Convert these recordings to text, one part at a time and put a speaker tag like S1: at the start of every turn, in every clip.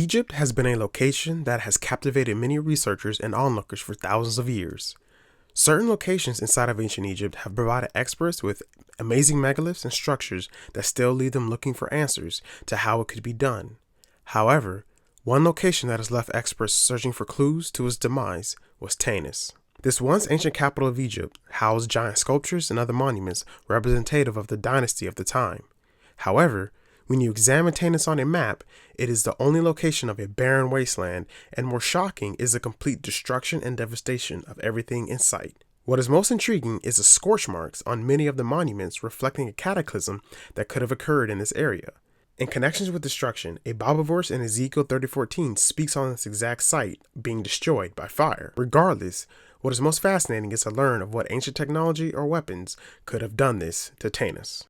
S1: Egypt has been a location that has captivated many researchers and onlookers for thousands of years. Certain locations inside of ancient Egypt have provided experts with amazing megaliths and structures that still leave them looking for answers to how it could be done. However, one location that has left experts searching for clues to its demise was Tanis. This once ancient capital of Egypt housed giant sculptures and other monuments representative of the dynasty of the time. However, when you examine Tanis on a map, it is the only location of a barren wasteland, and more shocking is the complete destruction and devastation of everything in sight. What is most intriguing is the scorch marks on many of the monuments reflecting a cataclysm that could have occurred in this area. In connections with destruction, a Bible verse in Ezekiel 30:14 speaks on this exact site being destroyed by fire. Regardless, what is most fascinating is to learn of what ancient technology or weapons could have done this to Tanis.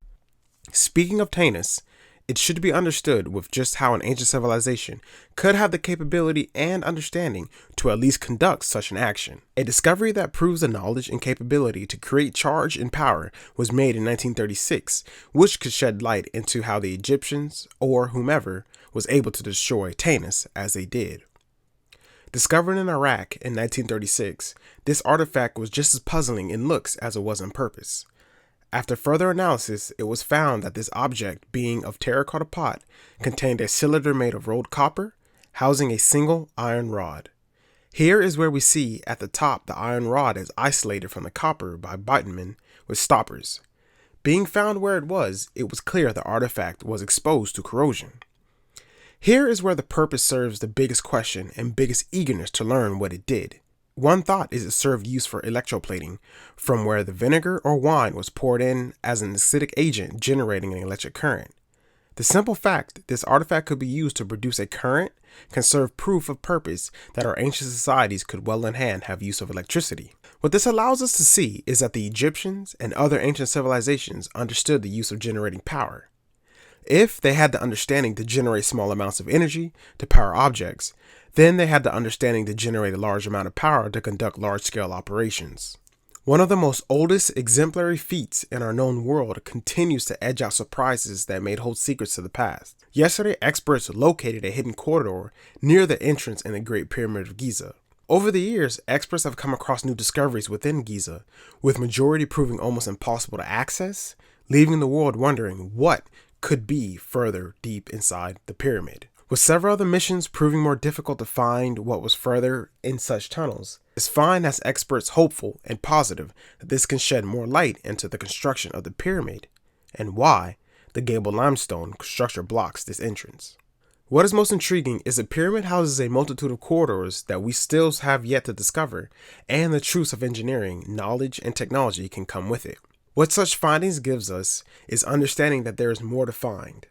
S1: Speaking of Tanis, it should be understood with just how an ancient civilization could have the capability and understanding to at least conduct such an action. A discovery that proves the knowledge and capability to create charge and power was made in 1936, which could shed light into how the Egyptians, or whomever, was able to destroy Tanis as they did. Discovered in Iraq in 1936, this artifact was just as puzzling in looks as it was in purpose. After further analysis, it was found that this object, being of terracotta pot, contained a cylinder made of rolled copper, housing a single iron rod. Here is where we see at the top the iron rod is isolated from the copper by bitumen with stoppers. Being found where it was clear the artifact was exposed to corrosion. Here is where the purpose serves the biggest question and biggest eagerness to learn what it did. One thought is it served use for electroplating, from where the vinegar or wine was poured in as an acidic agent generating an electric current. The simple fact this artifact could be used to produce a current can serve proof of purpose that our ancient societies could well in hand have use of electricity. What this allows us to see is that the Egyptians and other ancient civilizations understood the use of generating power. If they had the understanding to generate small amounts of energy to power objects, then they had the understanding to generate a large amount of power to conduct large-scale operations. One of the most oldest exemplary feats in our known world continues to edge out surprises that may hold secrets to the past. Yesterday, experts located a hidden corridor near the entrance in the Great Pyramid of Giza. Over the years, experts have come across new discoveries within Giza, with majority proving almost impossible to access, leaving the world wondering what could be further deep inside the pyramid. With several other missions proving more difficult to find what was further in such tunnels, it's fine as experts hopeful and positive that this can shed more light into the construction of the pyramid and why the gable limestone structure blocks this entrance. What is most intriguing is the pyramid houses a multitude of corridors that we still have yet to discover, and the truths of engineering, knowledge, and technology can come with it. What such findings gives us is understanding that there is more to find.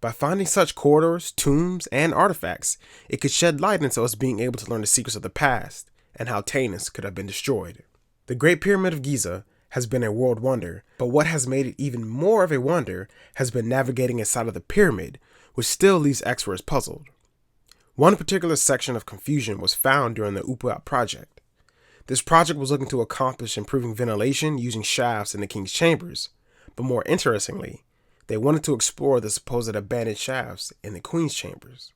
S1: By finding such corridors, tombs, and artifacts, it could shed light into us being able to learn the secrets of the past and how Tanis could have been destroyed. The Great Pyramid of Giza has been a world wonder, but what has made it even more of a wonder has been navigating inside of the pyramid, which still leaves experts puzzled. One particular section of confusion was found during the Upuat project. This project was looking to accomplish improving ventilation using shafts in the king's chambers, but more interestingly, they wanted to explore the supposed abandoned shafts in the queen's chambers.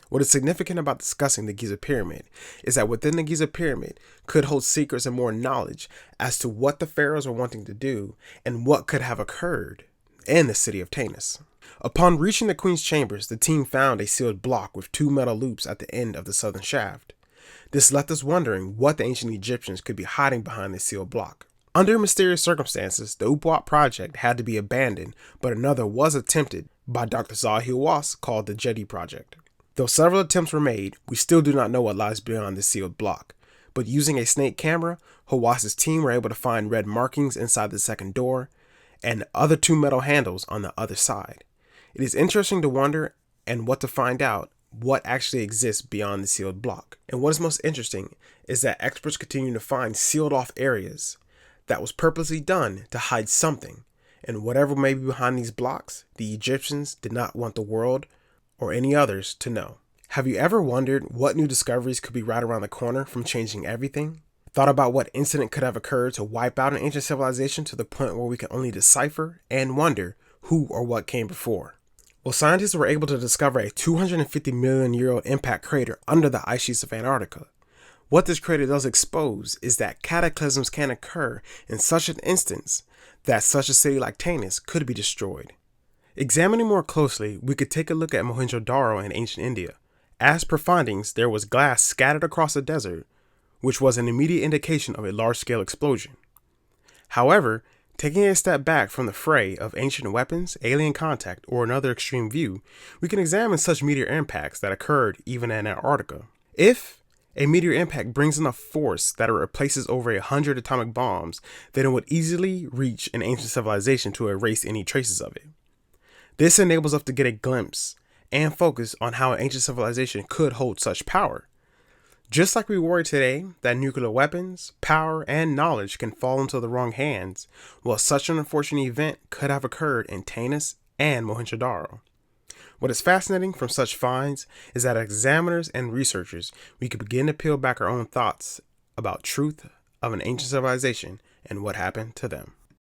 S1: What is significant about discussing the Giza Pyramid is that within the Giza Pyramid could hold secrets and more knowledge as to what the pharaohs were wanting to do and what could have occurred in the city of Tanis. Upon reaching the queen's chambers, the team found a sealed block with 2 metal loops at the end of the southern shaft. This left us wondering what the ancient Egyptians could be hiding behind this sealed block. Under mysterious circumstances, the Upuat project had to be abandoned, but another was attempted by Dr. Zahil Was called the Jedi Project. Though several attempts were made, we still do not know what lies beyond this sealed block. But using a snake camera, Hawas's team were able to find red markings inside the second door and other 2 metal handles on the other side. It is interesting to wonder and what to find out what actually exists beyond the sealed block. And what is most interesting is that experts continue to find sealed off areas that was purposely done to hide something, and whatever may be behind these blocks, the Egyptians did not want the world or any others to know. Have you ever wondered what new discoveries could be right around the corner from changing everything? Thought about what incident could have occurred to wipe out an ancient civilization to the point where we can only decipher and wonder who or what came before? Well, scientists were able to discover a 250 million year old impact crater under the ice sheets of Antarctica. What this crater does expose is that cataclysms can occur in such an instance that such a city like Tanis could be destroyed. Examining more closely, we could take a look at Mohenjo-Daro in ancient India. As per findings, there was glass scattered across the desert, which was an immediate indication of a large-scale explosion. However, taking a step back from the fray of ancient weapons, alien contact, or another extreme view, we can examine such meteor impacts that occurred even in Antarctica. If a meteor impact brings enough force that it replaces over 100 atomic bombs, then it would easily reach an ancient civilization to erase any traces of it. This enables us to get a glimpse and focus on how an ancient civilization could hold such power. Just like we worry today that nuclear weapons, power, and knowledge can fall into the wrong hands, well, such an unfortunate event could have occurred in Tanis and Mohenjo-Daro. What is fascinating from such finds is that as examiners and researchers, we can begin to peel back our own thoughts about truth of an ancient civilization and what happened to them.